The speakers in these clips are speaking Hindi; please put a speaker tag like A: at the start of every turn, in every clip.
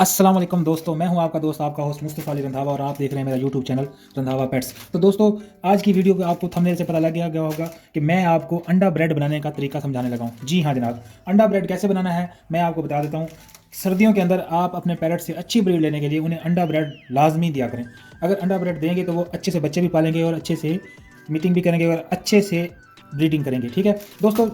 A: अस्सलाम वालेकुम दोस्तों, मैं हूं आपका दोस्त आपका होस्ट मुस्तफ़ा अली रंधावा और आप देख रहे हैं मेरा यूट्यूब चैनल रंधावा पेट्स। तो दोस्तों, आज की वीडियो पे आपको थंबनेल से पता लग गया होगा कि मैं आपको अंडा ब्रेड बनाने का तरीका समझाने लगा हूं। जी हाँ जनाब, अंडा ब्रेड कैसे बनाना है मैं आपको बता देता हूं। सर्दियों के अंदर आप अपने पैरट से अच्छी ब्रीड लेने के लिए उन्हें अंडा ब्रेड लाजमी दिया करें। अगर अंडा ब्रेड देंगे तो वो अच्छे से बच्चे भी पालेंगे और अच्छे से मीटिंग भी करेंगे और अच्छे से ब्रीडिंग करेंगे। ठीक है दोस्तों,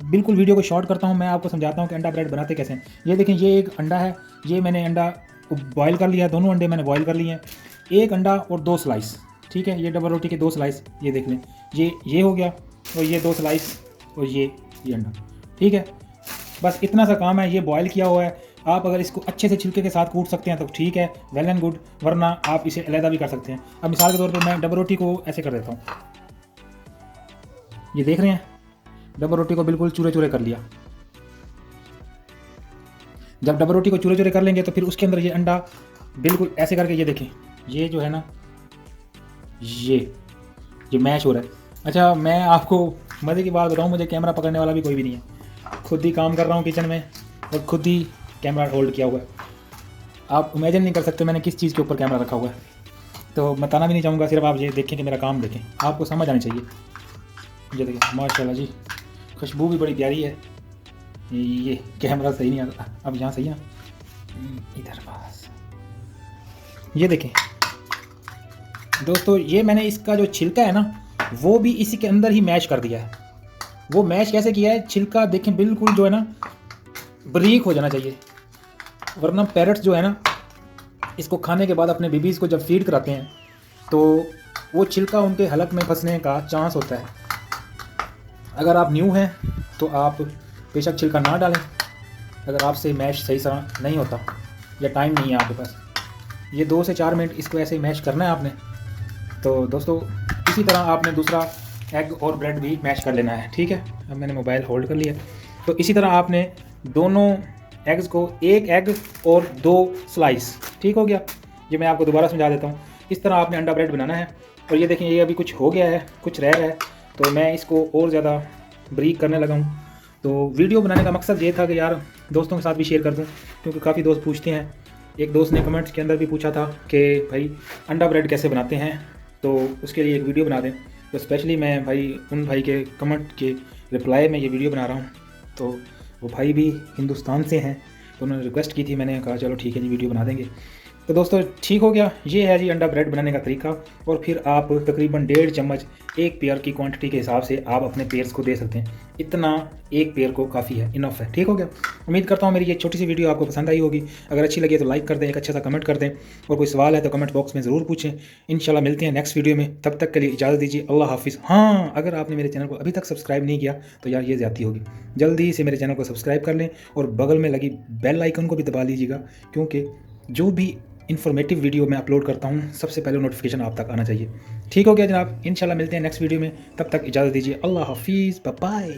A: बिल्कुल वीडियो को शॉर्ट करता हूँ, मैं आपको समझाता हूँ कि अंडा ब्रेड बनाते कैसे हैं। ये देखें, ये एक अंडा है, ये मैंने अंडा बॉयल कर लिया, दोनों अंडे मैंने बॉयल कर लिए हैं। एक अंडा और 2 स्लाइस, ठीक है, ये डबल रोटी के 2 स्लाइस, ये देख लें, ये हो गया, और ये 2 स्लाइस और ये अंडा, ठीक है। बस इतना सा काम है, ये बॉयल किया हुआ है। आप अगर इसको अच्छे से छिलके के साथ कूट सकते हैं तो ठीक है, वेल एंड गुड, वरना आप इसे अलहदा भी कर सकते हैं। अब मिसाल के तौर पर मैं डबल रोटी को ऐसे कर देता हूँ, ये देख रहे हैं, डबल रोटी को बिल्कुल चूरे चूरे कर लिया। जब डबल रोटी को चूरे चूरे कर लेंगे तो फिर उसके अंदर ये अंडा बिल्कुल ऐसे करके, ये देखें, ये जो है ना, ये मैश हो रहा है। अच्छा, मैं आपको मज़े की बात बताऊँ, मुझे कैमरा पकड़ने वाला भी कोई भी नहीं है, खुद ही काम कर रहा हूँ किचन में और खुद ही कैमरा होल्ड किया हुआ है। आप इमेजिन नहीं कर सकते मैंने किस चीज़ के ऊपर कैमरा रखा हुआ है, तो बताना भी नहीं चाहूँगा, सिर्फ आप ये देखें कि मेरा काम देखें, आपको समझ आनी चाहिए। ये देखिए माशाल्लाह जी, खुशबू भी बड़ी प्यारी है। ये कैमरा सही नहीं आता, अब यहाँ सही है ना, इधर पास। ये देखें दोस्तों, ये मैंने इसका जो छिलका है ना, वो भी इसी के अंदर ही मैश कर दिया है। वो मैश कैसे किया है, छिलका देखें बिल्कुल जो है ना बारीक हो जाना चाहिए, वरना पैरट्स जो है ना इसको खाने के बाद अपने बेबीज़ को जब फीड कराते हैं तो वो छिलका उनके हलक में फंसने का चांस होता है। अगर आप न्यू हैं तो आप बेशक छिलका ना डालें, अगर आपसे मैश सही तरह नहीं होता या टाइम नहीं है आपके पास। ये 2 से 4 मिनट इसको ऐसे ही मैश करना है आपने। तो दोस्तों, इसी तरह आपने दूसरा एग और ब्रेड भी मैश कर लेना है, ठीक है। अब मैंने मोबाइल होल्ड कर लिया। तो इसी तरह आपने दोनों एग्स को, एक एग और 2 स्लाइस, ठीक हो गया। ये मैं आपको दोबारा समझा देता हूँ, इस तरह आपने अंडा ब्रेड बनाना है। और ये देखें, ये अभी कुछ हो गया है, कुछ रह रहा है, तो मैं इसको और ज़्यादा ब्रीक करने लगा हूँ। तो वीडियो बनाने का मकसद ये था कि यार दोस्तों के साथ भी शेयर कर दूँ, क्योंकि काफ़ी दोस्त पूछते हैं। एक दोस्त ने कमेंट्स के अंदर भी पूछा था कि भाई अंडा ब्रेड कैसे बनाते हैं, तो उसके लिए एक वीडियो बना दें। तो स्पेशली मैं भाई उन भाई के कमेंट के रिप्लाई में ये वीडियो बना रहा हूँ। तो वो भाई भी हिंदुस्तान से हैं, तो उन्होंने रिक्वेस्ट की थी, मैंने कहा चलो ठीक है जी, वीडियो बना देंगे। तो दोस्तों ठीक हो गया, ये है जी अंडा ब्रेड बनाने का तरीका। और फिर आप तकरीबन 1.5 चम्मच एक पेयर की क्वांटिटी के हिसाब से आप अपने पेयर्स को दे सकते हैं। इतना एक पेयर को काफ़ी है, इनफ है, ठीक हो गया। उम्मीद करता हूँ मेरी ये छोटी सी वीडियो आपको पसंद आई होगी। अगर अच्छी लगी तो लाइक कर दें, एक अच्छा सा कमेंट कर दें, और कोई सवाल है तो कमेंट बॉक्स में ज़रूर पूछें। इंशाल्लाह मिलते हैं नेक्स्ट वीडियो में, तब तक के लिए इजाज़त दीजिए, अल्लाह हाफिज़। हाँ, अगर आपने मेरे चैनल को अभी तक सब्सक्राइब नहीं किया तो यार ये ज़्यादती होगी, जल्दी से मेरे चैनल को सब्सक्राइब कर लें और बगल में लगी बेल आइकन को भी दबा लीजिएगा, क्योंकि जो भी इन्फॉर्मेटिव वीडियो मैं अपलोड करता हूँ सबसे पहले नोटिफिकेशन आप तक आना चाहिए। ठीक हो गया जनाब, इंशाल्लाह मिलते हैं नेक्स्ट वीडियो में, तब तक इजाज़त दीजिए, अल्लाह हाफिज़, बाय बाय।